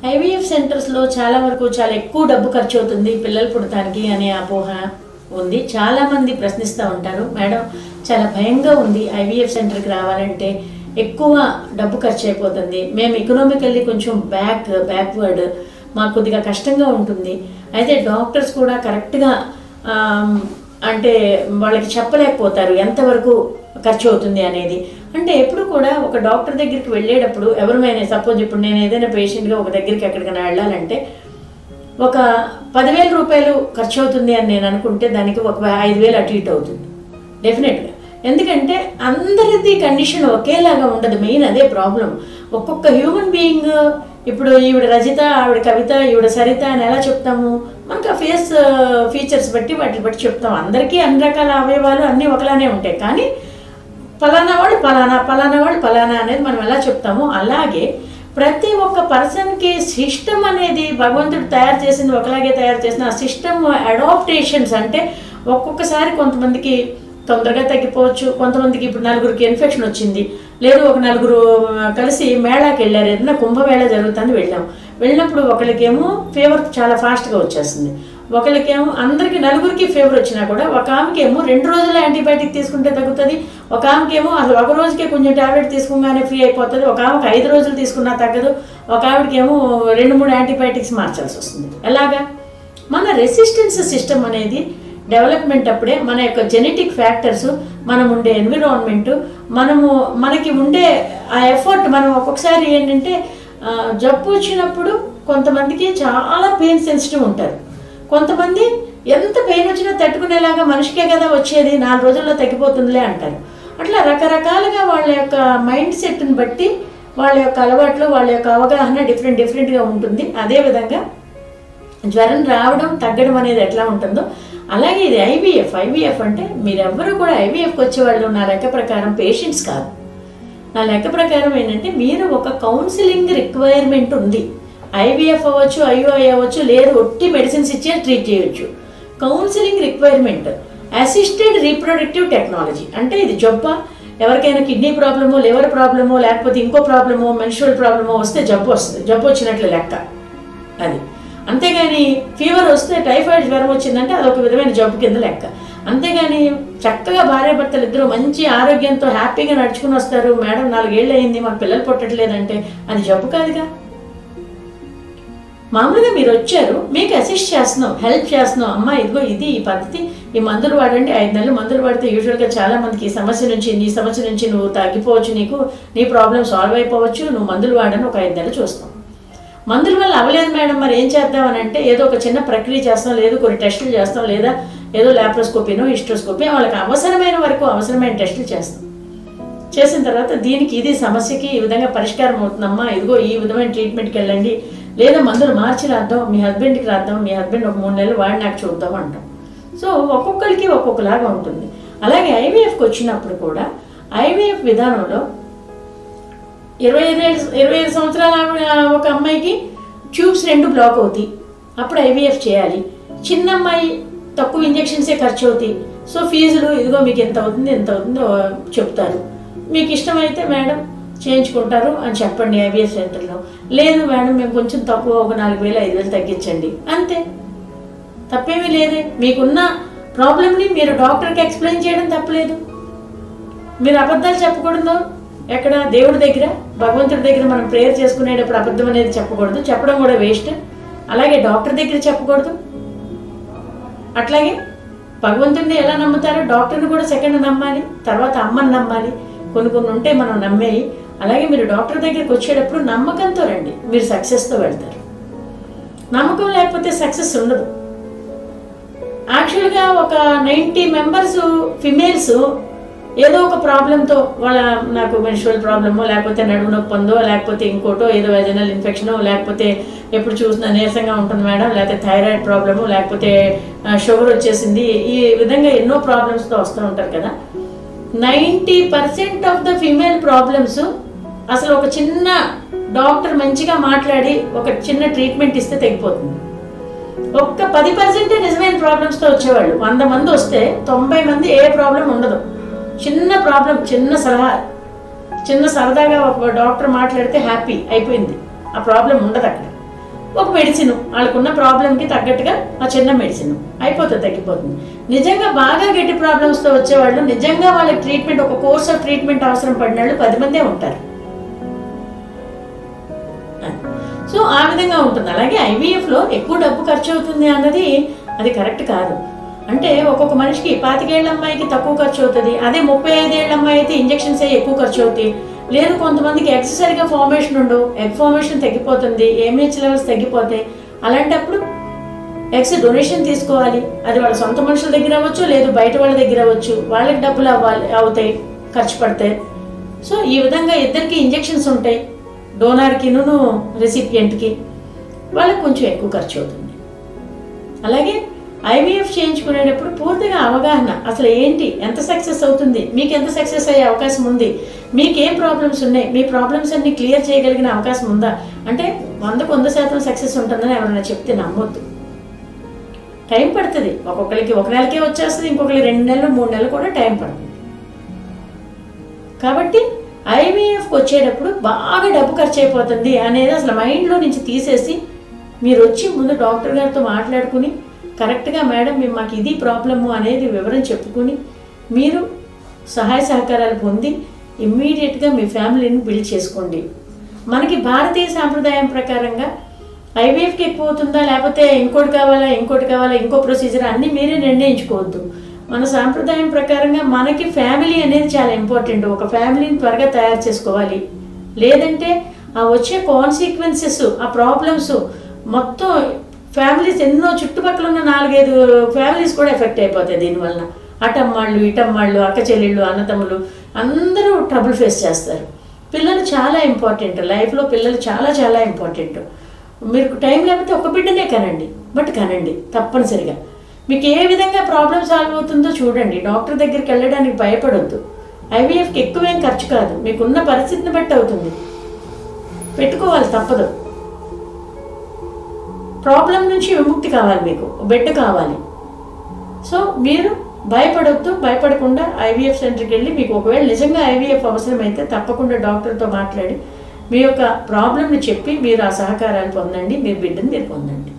IVF సెంటర్స్లో చాలా వరకు చాలా ఎక్కువ డబ్బు ఖర్చు అవుతుంది పిల్లలు పుడటానికి అనే అపోహ ఉంది. చాలామంది ప్రశ్నిస్తూ ఉంటారు, మేడం చాలా భయంగా ఉంది, ఐవీఎఫ్ సెంటర్కి రావాలంటే ఎక్కువ డబ్బు ఖర్చు అయిపోతుంది, మేము ఎకనామికల్లీ కొంచెం బ్యాక్వర్డ్, మాకు కొద్దిగా కష్టంగా ఉంటుంది. అయితే డాక్టర్స్ కూడా కరెక్ట్గా అంటే వాళ్ళకి చెప్పలేకపోతారు ఎంతవరకు ఖర్చు అవుతుంది అనేది. అంటే ఎప్పుడు కూడా ఒక డాక్టర్ దగ్గరికి వెళ్ళేటప్పుడు ఎవరిమైనా సపోజ్ ఇప్పుడు నేను ఏదైనా పేషెంట్గా ఒక దగ్గరికి ఎక్కడికైనా వెళ్ళాలంటే ఒక 10,000 రూపాయలు ఖర్చు అవుతుంది అని నేను అనుకుంటే దానికి ఒక 5,000 అటు ఇటు అవుతుంది డెఫినెట్గా. ఎందుకంటే అందరిది కండిషన్ ఒకేలాగా ఉండదు. మెయిన్ అదే ప్రాబ్లం. ఒక్కొక్క హ్యూమన్ బీయింగ్, ఇప్పుడు ఈవిడ రజిత, ఆవిడ కవిత, ఈవిడ సరిత అని ఎలా చెప్తాము? మనకు ఆ ఫేస్ ఫీచర్స్ బట్టి వాటిని బట్టి చెప్తాం. అందరికీ అన్ని రకాల అవయవాలు అన్నీ ఒకలానే ఉంటాయి, కానీ ఫలానా వాళ్ళు ఫలానా, ఫలానా వాళ్ళు ఫలానా అనేది మనం ఎలా చెప్తామో అలాగే ప్రతి ఒక్క పర్సన్కి సిస్టమ్ అనేది భగవంతుడు తయారు చేసింది ఒకలాగే తయారు చేసిన ఆ సిస్టమ్ అడాప్టేషన్స్ అంటే ఒక్కొక్కసారి కొంతమందికి తొందరగా తగ్గిపోవచ్చు, కొంతమందికి ఇప్పుడు 4గురికి ఇన్ఫెక్షన్ వచ్చింది, లేదు ఒక 4గురు కలిసి మేళాకి వెళ్ళారు, ఏదైనా కుంభమేళా జరుగుతుంది వెళ్ళినప్పుడు ఒకరికేమో ఫీవర్ చాలా ఫాస్ట్గా వచ్చేస్తుంది, ఒకరికేమో అందరికి 4గురికి ఫీవర్ వచ్చినా కూడా ఒక ఆమెకేమో 2 రోజులు యాంటీబయాటిక్ తీసుకుంటే తగ్గుతుంది, ఒక ఆమెకేమో అసలు ఒక రోజుకే కొంచెం టాబ్లెట్ తీసుకోగానే ఫ్రీ అయిపోతుంది, ఒక ఆమెకు 5 రోజులు తీసుకున్నా తగ్గదు, ఒక ఆవిడకేమో 2-3 యాంటీబయాటిక్స్ మార్చాల్సి వస్తుంది. ఎలాగా? మన రెసిస్టెన్స్ సిస్టమ్ అనేది డెవలప్మెంట్ అప్పుడే మన యొక్క జెనెటిక్ ఫ్యాక్టర్స్, మనం ఉండే ఎన్విరాన్మెంటు, మనకి ఉండే ఆ ఎఫర్ట్, మనం ఒక్కొక్కసారి ఏంటంటే జబ్బు వచ్చినప్పుడు కొంతమందికి చాలా పెయిన్ సెన్సిటివ్ ఉంటారు, కొంతమంది ఎంత పెయిన్ వచ్చినా తట్టుకునేలాగా మనిషికే కదా వచ్చేది 4 రోజుల్లో తగ్గిపోతుందిలే అంటారు. అట్లా రకరకాలుగా వాళ్ళ యొక్క మైండ్ సెట్ని బట్టి వాళ్ళ యొక్క అలవాట్లు, వాళ్ళ యొక్క అవగాహన డిఫరెంట్గా ఉంటుంది. అదేవిధంగా జ్వరం రావడం తగ్గడం అనేది ఎట్లా ఉంటుందో అలాగే ఇది ఐవీఎఫ్ అంటే మీరెవ్వరూ కూడా ఐవీఎఫ్కి వచ్చేవాళ్ళు నా లెక్క ప్రకారం పేషెంట్స్ కాదు. నా లెక్క ప్రకారం ఏంటంటే మీరు ఒక కౌన్సిలింగ్ రిక్వైర్మెంట్ ఉంది. ఐవీఎఫ్ అవ్వచ్చు, ఐఓఐ అవ్వచ్చు, లేదు ఒట్టి మెడిసిన్స్ ఇచ్చే ట్రీట్ చేయొచ్చు. Counselling requirement, assisted reproductive technology అంటే ఇది జబ్బా, ఎవరికైనా కిడ్నీ ప్రాబ్లమో, లివర్ ప్రాబ్లమో, లేకపోతే ఇంకో ప్రాబ్లమో, మెన్స్ట్రువల్ ప్రాబ్లమో వస్తే జబ్బు వస్తుంది, జబ్బు వచ్చినట్లు లెక్క అది. అంతేగాని ఫీవర్ వస్తే టైఫాయిడ్ జ్వరం వచ్చిందంటే అదొక విధమైన జబ్బు కింద లెక్క. అంతేగాని చక్కగా భార్యాభర్తలు ఇద్దరు మంచి ఆరోగ్యంతో హ్యాపీగా నడుచుకుని వస్తారు, మేడం 4 ఏళ్ళు అయింది మాకు పిల్లలు పుట్టట్లేదంటే అది జబ్బు కాదుగా. మామూలుగా మీరు వచ్చారు, మీకు అసిస్ట్ చేస్తున్నాం, హెల్ప్ చేస్తున్నాం, అమ్మా ఇదిగో ఇది ఈ పద్ధతి, ఈ మందులు వాడండి, 5 నెలలు మందులు వాడితే యూజువల్గా చాలా మందికి ఈ సమస్య నుంచి నువ్వు తగ్గిపోవచ్చు, నీ ప్రాబ్లం సాల్వ్ అయిపోవచ్చు, నువ్వు మందులు వాడని ఒక 5 నెలలు చూస్తాం. మందుల వల్ల అవ్వలేదు మేడం మరి ఏం చేద్దామని అంటే ఏదో ఒక చిన్న ప్రక్రియ చేస్తాం, లేదు కొన్ని టెస్టులు చేస్తాం, లేదా ఏదో ల్యాప్రోస్కోపీనో హిస్ట్రోస్కోపీ వాళ్ళకి అవసరమైన వరకు అవసరమైన టెస్టులు చేస్తాం. చేసిన తర్వాత దీనికి ఇది సమస్యకి ఈ విధంగా పరిష్కారం అవుతుందమ్మా, ఇదిగో ఈ విధమైన ట్రీట్మెంట్కి వెళ్ళండి, లేదా మందులు మార్చి రాద్దాం, మీ హస్బెండ్కి రాద్దాం, మీ హస్బెండ్ ఒక 3 నెలలు వాడినాక చూద్దాం అంటాం. సో ఒక్కొక్కరికి ఒక్కొక్కలాగా ఉంటుంది. అలాగే ఐవీఎఫ్కి వచ్చినప్పుడు కూడా ఐవీఎఫ్ విధానంలో 25 సంవత్సరాల ఒక అమ్మాయికి ట్యూబ్స్ 2 బ్లాక్ అవుతాయి, అప్పుడు ఐవీఎఫ్ చేయాలి. చిన్న అమ్మాయి తక్కువ ఇంజెక్షన్సే ఖర్చు అవుతాయి. సో ఫీజులు ఇదిగో మీకు ఎంత అవుతుందో చెప్తారు, మీకు ఇష్టమైతే మేడం చేయించుకుంటారు అని చెప్పండి ఐవీఎఫ్ సెంటర్లో, లేదు మేడం మేము కొంచెం తక్కువ ఒక 4,000 5,000 తగ్గించండి అంతే, తప్పేమీ లేదే. మీకున్న ప్రాబ్లమ్ని మీరు డాక్టర్కి ఎక్స్ప్లెయిన్ చేయడం తప్పలేదు. మీరు అబద్ధాలు చెప్పకూడదు. ఎక్కడ? దేవుడి దగ్గర, భగవంతుడి దగ్గర మనం ప్రేయర్ చేసుకునేటప్పుడు అబద్ధం అనేది చెప్పకూడదు, చెప్పడం కూడా వేస్ట్. అలాగే డాక్టర్ దగ్గర చెప్పకూడదు. అట్లాగే భగవంతుడిని ఎలా నమ్ముతారో డాక్టర్ని కూడా సెకండ్ నమ్మాలి, తర్వాత అమ్మని నమ్మాలి. కొన్ని ఉంటాయి మనం నమ్మేవి. అలాగే మీరు డాక్టర్ దగ్గరికి వచ్చేటప్పుడు నమ్మకంతో రండి, మీరు సక్సెస్తో వెళ్తారు. నమ్మకం లేకపోతే సక్సెస్ ఉండదు. యాక్చువల్గా ఒక 90 మెంబర్స్ ఫిమేల్స్ ఏదో ఒక ప్రాబ్లంతో నాకు మెన్స్ట్రువల్ ప్రాబ్లమో, లేకపోతే నడుము నొప్పి ఉందో, లేకపోతే ఇంకోటో ఏదో వెజనల్ ఇన్ఫెక్షనో, లేకపోతే ఎప్పుడు చూసినా నీరసంగా ఉంటుంది మేడం, లేకపోతే థైరాయిడ్ ప్రాబ్లము, లేకపోతే షుగర్ వచ్చేసింది, ఈ విధంగా ఎన్నో ప్రాబ్లమ్స్తో వస్తూ ఉంటారు కదా. 90% ఆఫ్ ద ఫీమేల్ ప్రాబ్లమ్స్ అసలు ఒక చిన్న డాక్టర్ మంచిగా మాట్లాడి ఒక చిన్న ట్రీట్మెంట్ ఇస్తే తగ్గిపోతుంది. ఒక్క 10% నిజమైన ప్రాబ్లమ్స్తో వచ్చేవాళ్ళు. 100 మంది వస్తే 90 మంది ఏ ప్రాబ్లం ఉండదు. చిన్న ప్రాబ్లం, చిన్న సరదాగా ఒక డాక్టర్ మాట్లాడితే హ్యాపీ అయిపోయింది, ఆ ప్రాబ్లం ఉండదు అక్కడ. ఒక మెడిసిన్ వాళ్ళకున్న ప్రాబ్లంకి తగ్గట్టుగా ఆ చిన్న మెడిసిన్ అయిపోతుంది, తగ్గిపోతుంది. నిజంగా బాగా గట్టి ప్రాబ్లమ్స్తో వచ్చేవాళ్ళు, నిజంగా వాళ్ళకి ట్రీట్మెంట్, ఒక కోర్స్ ఆఫ్ ట్రీట్మెంట్ అవసరం పడిన వాళ్ళు 10 మందే ఉంటారు. సో ఆ విధంగా ఉంటుంది. అలాగే ఐవీఎఫ్లో ఎక్కువ డబ్బు ఖర్చు అవుతుంది అన్నది అది కరెక్ట్ కాదు. అంటే ఒక్కొక్క మనిషికి 25 ఏళ్ల అమ్మాయికి తక్కువ ఖర్చు అవుతుంది, అదే 35 ఏళ్ల అమ్మాయి అయితే ఇంజెక్షన్స్ ఎక్కువ ఖర్చు అవుతాయి. లేదు కొంతమందికి ఎగ్స్ సరిగా ఫార్మేషన్ ఉండవు, ఎగ్ ఫార్మేషన్ తగ్గిపోతుంది, ఏఎంహెచ్ లెవెల్స్ తగ్గిపోతాయి. అలాంటప్పుడు ఎగ్స్ డొనేషన్ తీసుకోవాలి. అది వాళ్ళ సొంత మనుషుల దగ్గర అవ్వచ్చు, లేదు బయట వాళ్ళ దగ్గర అవ్వచ్చు. వాళ్ళకి డబ్బులు అవుతాయి, ఖర్చు పడతాయి. సో ఈ విధంగా ఇద్దరికి ఇంజెక్షన్స్ ఉంటాయి, డోనార్కిను రెసిపియంట్కి. వాళ్ళకి కొంచెం ఎక్కువ ఖర్చు అవుతుంది. అలాగే ఐవీఎఫ్ చేయించుకునేటప్పుడు పూర్తిగా అవగాహన, అసలు ఏంటి, ఎంత సక్సెస్ అవుతుంది, మీకు ఎంత సక్సెస్ అయ్యే అవకాశం ఉంది, మీకేం ప్రాబ్లమ్స్ ఉన్నాయి, మీ ప్రాబ్లమ్స్ అన్ని క్లియర్ చేయగలిగిన అవకాశం ఉందా. అంటే 100కు 100% సక్సెస్ ఉంటుందని ఎవరైనా చెప్తే నమ్మొద్దు. టైం పడుతుంది. ఒక్కొక్కరికి 1 నెలకే వచ్చేస్తుంది, ఇంకొకరికి 2 నెలలు 3 నెలలు కూడా టైం పడుతుంది. కాబట్టి ఐవీఎఫ్కి వచ్చేటప్పుడు బాగా డబ్బు ఖర్చు అయిపోతుంది అనేది అసలు మైండ్లో నుంచి తీసేసి మీరు వచ్చి ముందు డాక్టర్ గారితో మాట్లాడుకుని కరెక్ట్గా మేడం మేము మాకు ఇది ప్రాబ్లము అనేది వివరం చెప్పుకుని మీరు సహాయ సహకారాలు పొంది ఇమ్మీడియట్గా మీ ఫ్యామిలీని బిల్డ్ చేసుకోండి. మనకి భారతీయ సాంప్రదాయం ప్రకారంగా ఐవీఎఫ్కి ఎక్కువ అవుతుందా, లేకపోతే ఇంకోటి కావాలా ఇంకో ప్రొసీజర్ అన్నీ మీరే నిర్ణయించుకోవద్దు. మన సాంప్రదాయం ప్రకారంగా మనకి ఫ్యామిలీ అనేది చాలా ఇంపార్టెంట్. ఒక ఫ్యామిలీని త్వరగా తయారు చేసుకోవాలి. లేదంటే ఆ వచ్చే కాన్సిక్వెన్సెస్, ఆ ప్రాబ్లమ్స్ మొత్తం ఫ్యామిలీస్ ఎన్నో చుట్టుపక్కల ఉన్న 4-5 ఫ్యామిలీస్ కూడా ఎఫెక్ట్ అయిపోతాయి దీనివల్ల. అటమ్మాళ్ళు, ఇటమ్మాళ్ళు, అక్క చెల్లెళ్ళు, అన్నతమ్ములు అందరూ ట్రబుల్ ఫేస్ చేస్తారు. పిల్లలు చాలా ఇంపార్టెంట్, లైఫ్లో పిల్లలు చాలా చాలా ఇంపార్టెంట్. మీరు టైం లేకపోతే ఒక బిడ్డనే కనండి, బట్ కనండి తప్పనిసరిగా. మీకు ఏ విధంగా ప్రాబ్లం సాల్వ్ అవుతుందో చూడండి. డాక్టర్ దగ్గరికి వెళ్ళడానికి భయపడొద్దు. ఐవీఎఫ్కి ఎక్కువేం ఖర్చు కాదు, మీకున్న పరిస్థితిని బట్టి అవుతుంది. పెట్టుకోవాలి, తప్పదు. ప్రాబ్లం నుంచి విముక్తి కావాలి, మీకు బెడ్ కావాలి. సో మీరు భయపడొద్దు. భయపడకుండా ఐవీఎఫ్ సెంటర్కి వెళ్ళి మీకు ఒకవేళ నిజంగా ఐవీఎఫ్ అవసరమైతే తప్పకుండా డాక్టర్తో మాట్లాడి మీ యొక్క ప్రాబ్లంని చెప్పి మీరు ఆ సహకారాలు పొందండి, మీ బిడ్డని మీరు పొందండి.